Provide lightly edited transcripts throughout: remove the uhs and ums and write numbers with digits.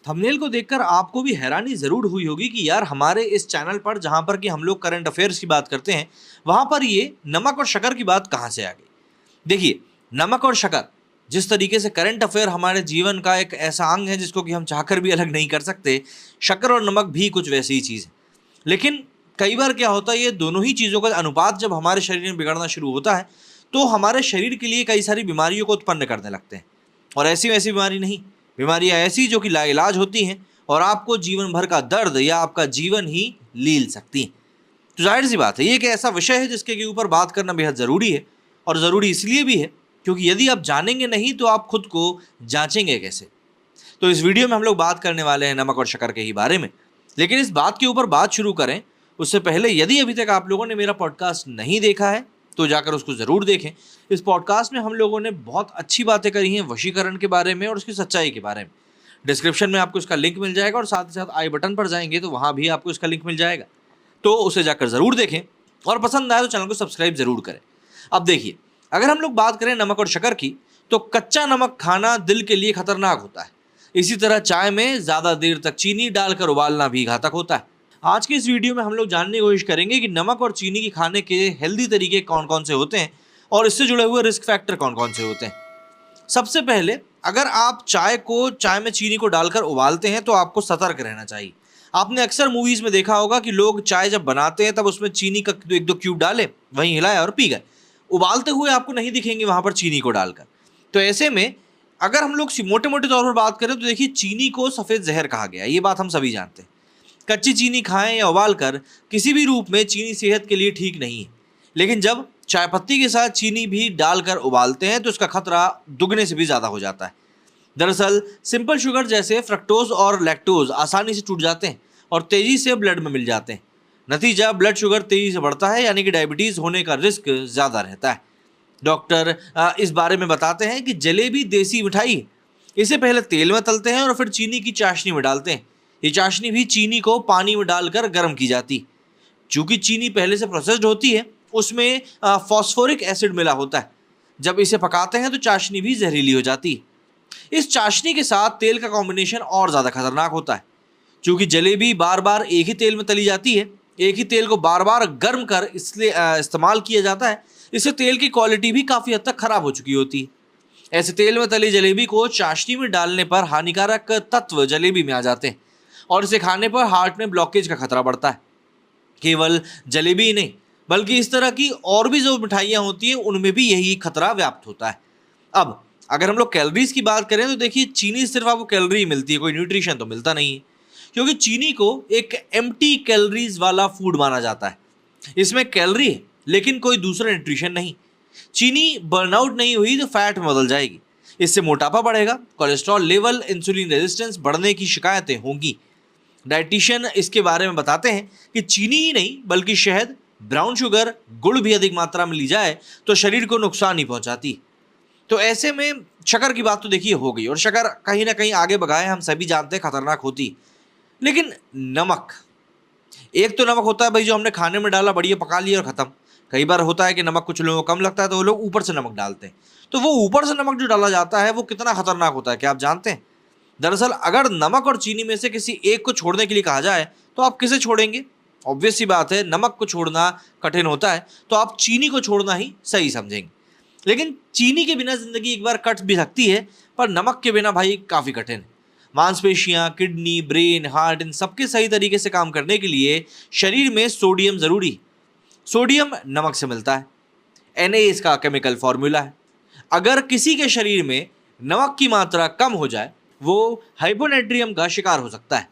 Thumbnail को देखकर आपको भी हैरानी जरूर हुई होगी कि यार हमारे इस चैनल पर जहां पर कि हम लोग करंट अफेयर्स की बात करते हैं वहां पर ये नमक और शक्कर की बात कहां से आ गई। देखिए, नमक और शक्कर जिस तरीके से करंट अफेयर हमारे जीवन का एक ऐसा अंग है जिसको कि हम चाहकर भी अलग नहीं कर सकते, शक्कर और नमक भी कुछ वैसी ही चीज है। लेकिन कई बार क्या होता है, ये दोनों ही चीजों का अनुपात जब हमारे शरीर में बिगड़ना शुरू होता है तो हमारे शरीर के लिए कई सारी बीमारियों को उत्पन्न करने लगते हैं। और ऐसी वैसी बीमारी नहीं, बीमारियां ऐसी जो कि लाइलाज होती हैं और आपको जीवन भर का दर्द या आपका जीवन ही लील सकती हैं। तो जाहिर सी बात है, ये एक ऐसा विषय है जिसके ऊपर बात करना बेहद ज़रूरी है। और ज़रूरी इसलिए भी है क्योंकि यदि आप जानेंगे नहीं तो आप खुद को जांचेंगे कैसे। तो इस वीडियो में हम लोग बात करने वाले हैं नमक और शक्कर के ही बारे में। लेकिन इस बात के ऊपर बात शुरू करें उससे पहले यदि अभी तक आप लोगों ने मेरा पॉडकास्ट नहीं देखा है तो जाकर उसको ज़रूर देखें। इस पॉडकास्ट में हम लोगों ने बहुत अच्छी बातें करी हैं वशीकरण के बारे में और उसकी सच्चाई के बारे में। डिस्क्रिप्शन में आपको इसका लिंक मिल जाएगा और साथ ही साथ आई बटन पर जाएंगे तो वहाँ भी आपको इसका लिंक मिल जाएगा, तो उसे जाकर ज़रूर देखें और पसंद आए तो चैनल को सब्सक्राइब ज़रूर करें। अब देखिए, अगर हम लोग बात करें नमक और शक्कर की तो कच्चा नमक खाना दिल के लिए खतरनाक होता है। इसी तरह चाय में ज़्यादा देर तक चीनी डालकर उबालना भी घातक होता है। आज की इस वीडियो में हम लोग जानने की कोशिश करेंगे कि नमक और चीनी की खाने के हेल्दी तरीके कौन कौन से होते हैं और इससे जुड़े हुए रिस्क फैक्टर कौन कौन से होते हैं। सबसे पहले, अगर आप चाय में चीनी को डालकर उबालते हैं तो आपको सतर्क रहना चाहिए। आपने अक्सर मूवीज में देखा होगा कि लोग चाय जब बनाते हैं तब उसमें चीनी का एक दो क्यूब डाले, वहीं हिलाया और पी गए। उबालते हुए आपको नहीं दिखेंगे वहां पर चीनी को डालकर। तो ऐसे में अगर हम लोग मोटे मोटे तौर पर बात करें तो देखिए, चीनी को सफ़ेद जहर कहा गया है, ये बात हम सभी जानते हैं। कच्ची चीनी खाएं या उबाल कर, किसी भी रूप में चीनी सेहत के लिए ठीक नहीं है। लेकिन जब चाय पत्ती के साथ चीनी भी डालकर उबालते हैं तो इसका खतरा दुगने से भी ज़्यादा हो जाता है। दरअसल सिंपल शुगर जैसे फ्रक्टोज और लैक्टोज आसानी से टूट जाते हैं और तेज़ी से ब्लड में मिल जाते हैं। नतीजा, ब्लड शुगर तेज़ी से बढ़ता है, यानी कि डायबिटीज़ होने का रिस्क ज़्यादा रहता है। डॉक्टर इस बारे में बताते हैं कि जलेबी देसी मिठाई है। इसे पहले तेल में तलते हैं और फिर चीनी की चाशनी में डालते हैं। ये चाशनी भी चीनी को पानी में डालकर गर्म की जाती। चूँकि चीनी पहले से प्रोसेस्ड होती है, उसमें फॉस्फोरिक एसिड मिला होता है। जब इसे पकाते हैं तो चाशनी भी जहरीली हो जाती है। इस चाशनी के साथ तेल का कॉम्बिनेशन और ज़्यादा खतरनाक होता है। चूँकि जलेबी बार बार एक ही तेल में तली जाती है, एक ही तेल को बार बार गर्म कर इसलिए इस्तेमाल किया जाता है, इससे तेल की क्वालिटी भी काफ़ी हद तक ख़राब हो चुकी होती है। ऐसे तेल में तली जलेबी को चाशनी में डालने पर हानिकारक तत्व जलेबी में आ जाते हैं और इसे खाने पर हार्ट में ब्लॉकेज का खतरा बढ़ता है। केवल जलेबी ही नहीं बल्कि इस तरह की और भी जो मिठाइयाँ होती हैं उनमें भी यही खतरा व्याप्त होता है। अब अगर हम लोग कैलोरीज की बात करें तो देखिए, चीनी सिर्फ आपको कैलोरी मिलती है, कोई न्यूट्रिशन तो मिलता नहीं है, क्योंकि चीनी को एक एम्प्टी कैलोरीज वाला फूड माना जाता है। इसमें कैलोरी है लेकिन कोई दूसरा न्यूट्रिशन नहीं। चीनी बर्नआउट नहीं हुई तो फैट में बदल जाएगी, इससे मोटापा बढ़ेगा, कोलेस्ट्रॉल लेवल, इंसुलिन रेजिस्टेंस बढ़ने की शिकायतें होंगी। डाइटिशियन इसके बारे में बताते हैं कि चीनी ही नहीं बल्कि शहद, ब्राउन शुगर, गुड़ भी अधिक मात्रा में ली जाए तो शरीर को नुकसान ही पहुंचाती। तो ऐसे में शक्कर की बात तो देखिए हो गई, और शक्कर कहीं ना कहीं आगे बगाए हम सभी जानते हैं खतरनाक होती। लेकिन नमक, एक तो नमक होता है भाई जो हमने खाने में डाला, बढ़िया पका लिया और ख़त्म। कई बार होता है कि नमक कुछ लोगों को कम लगता है तो वो लोग ऊपर से नमक डालते हैं। तो वो ऊपर से नमक जो डाला जाता है वो कितना खतरनाक होता है क्या आप जानते हैं? दरअसल अगर नमक और चीनी में से किसी एक को छोड़ने के लिए कहा जाए तो आप किसे छोड़ेंगे? ऑब्वियस सी बात है, नमक को छोड़ना कठिन होता है तो आप चीनी को छोड़ना ही सही समझेंगे। लेकिन चीनी के बिना ज़िंदगी एक बार कट भी सकती है, पर नमक के बिना भाई काफ़ी कठिन है। मांसपेशियाँ, किडनी, ब्रेन, हार्ट, इन सबके सही तरीके से काम करने के लिए शरीर में सोडियम ज़रूरी है। सोडियम नमक से मिलता है, Na इसका केमिकल फॉर्मूला है। अगर किसी के शरीर में नमक की मात्रा कम हो जाए वो हाइपोनेट्रियम का शिकार हो सकता है।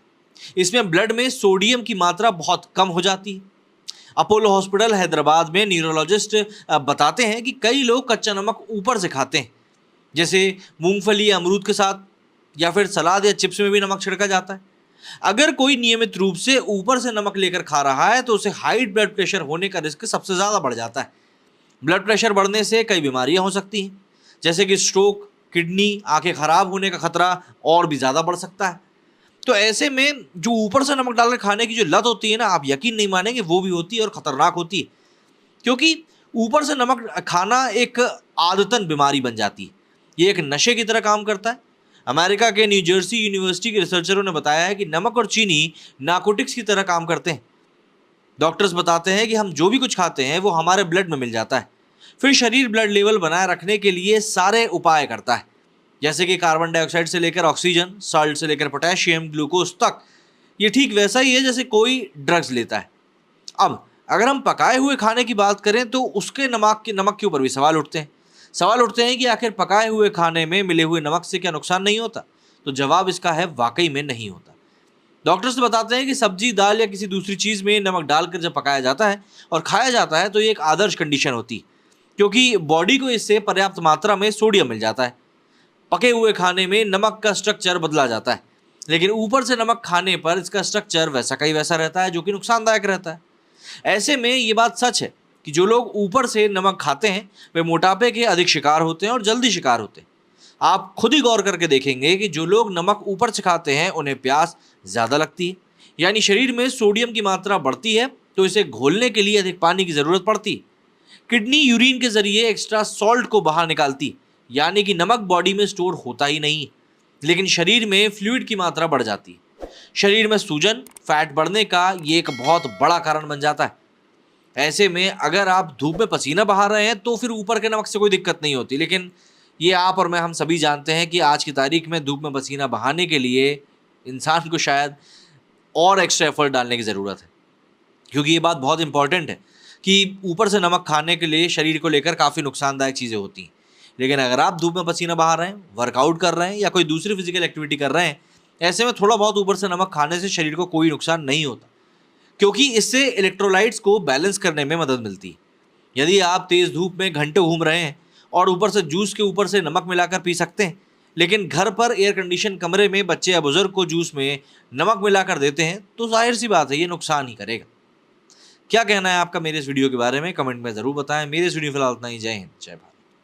इसमें ब्लड में सोडियम की मात्रा बहुत कम हो जाती है। अपोलो हॉस्पिटल हैदराबाद में न्यूरोलॉजिस्ट बताते हैं कि कई लोग कच्चा नमक ऊपर से खाते हैं, जैसे मूंगफली या अमरूद के साथ, या फिर सलाद या चिप्स में भी नमक छिड़का जाता है। अगर कोई नियमित रूप से ऊपर से नमक लेकर खा रहा है तो उसे हाई ब्लड प्रेशर होने का रिस्क सबसे ज़्यादा बढ़ जाता है। ब्लड प्रेशर बढ़ने से कई बीमारियां हो सकती हैं, जैसे कि स्ट्रोक, किडनी, आंखें खराब होने का खतरा और भी ज़्यादा बढ़ सकता है। तो ऐसे में जो ऊपर से नमक डालकर खाने की जो लत होती है ना, आप यकीन नहीं मानेंगे, वो भी होती है और ख़तरनाक होती है, क्योंकि ऊपर से नमक खाना एक आदतन बीमारी बन जाती है। ये एक नशे की तरह काम करता है। अमेरिका के न्यू जर्सी यूनिवर्सिटी के रिसर्चरों ने बताया है कि नमक और चीनी नारकोटिक्स की तरह काम करते हैं। डॉक्टर्स बताते हैं कि हम जो भी कुछ खाते हैं वो हमारे ब्लड में मिल जाता है, फिर शरीर ब्लड लेवल बनाए रखने के लिए सारे उपाय करता है, जैसे कि कार्बन डाइऑक्साइड से लेकर ऑक्सीजन, सॉल्ट से लेकर पोटेशियम, ग्लूकोज तक। ये ठीक वैसा ही है जैसे कोई ड्रग्स लेता है। अब अगर हम पकाए हुए खाने की बात करें तो उसके नमक के ऊपर भी सवाल उठते हैं। सवाल उठते हैं कि आखिर पकाए हुए खाने में मिले हुए नमक से क्या नुकसान नहीं होता? तो जवाब इसका है वाकई में नहीं होता। डॉक्टर्स बताते हैं कि सब्जी, दाल या किसी दूसरी चीज़ में नमक डालकर जब पकाया जाता है और खाया जाता है तो ये एक आदर्श कंडीशन होती है, क्योंकि बॉडी को इससे पर्याप्त मात्रा में सोडियम मिल जाता है। पके हुए खाने में नमक का स्ट्रक्चर बदला जाता है, लेकिन ऊपर से नमक खाने पर इसका स्ट्रक्चर वैसा का ही वैसा रहता है, जो कि नुकसानदायक रहता है। ऐसे में ये बात सच है कि जो लोग ऊपर से नमक खाते हैं वे मोटापे के अधिक शिकार होते हैं और जल्दी शिकार होते हैं। आप खुद ही गौर करके देखेंगे कि जो लोग नमक ऊपर से खाते हैं उन्हें प्यास ज़्यादा लगती है, यानी शरीर में सोडियम की मात्रा बढ़ती है, तो इसे घोलने के लिए अधिक पानी की ज़रूरत पड़ती है। किडनी यूरिन के जरिए एक्स्ट्रा सॉल्ट को बाहर निकालती, यानी कि नमक बॉडी में स्टोर होता ही नहीं, लेकिन शरीर में फ्लूइड की मात्रा बढ़ जाती है। शरीर में सूजन, फैट बढ़ने का ये एक बहुत बड़ा कारण बन जाता है। ऐसे में अगर आप धूप में पसीना बहा रहे हैं तो फिर ऊपर के नमक से कोई दिक्कत नहीं होती, लेकिन ये आप और मैं हम सभी जानते हैं कि आज की तारीख में धूप में पसीना बहाने के लिए इंसान को शायद और एक्स्ट्रा एफर्ट डालने की ज़रूरत है, क्योंकि ये बात बहुत इंपॉर्टेंट है कि ऊपर से नमक खाने के लिए शरीर को लेकर काफ़ी नुकसानदायक चीज़ें होती हैं। लेकिन अगर आप धूप में पसीना बहा रहे हैं, वर्कआउट कर रहे हैं या कोई दूसरी फिजिकल एक्टिविटी कर रहे हैं, ऐसे में थोड़ा बहुत ऊपर से नमक खाने से शरीर को कोई नुकसान नहीं होता, क्योंकि इससे इलेक्ट्रोलाइट्स को बैलेंस करने में मदद मिलती है। यदि आप तेज़ धूप में घंटे घूम रहे हैं और ऊपर से जूस के ऊपर से नमक मिलाकर पी सकते हैं, लेकिन घर पर एयर कंडीशन कमरे में बच्चे या बुजुर्ग को जूस में नमक मिलाकर देते हैं, तो जाहिर सी बात है ये नुकसान ही करेगा। क्या कहना है आपका मेरे इस वीडियो के बारे में? कमेंट में ज़रूर बताएं। मेरे इस वीडियो फिलहाल इतना ही। जय हिंद, जय भारत।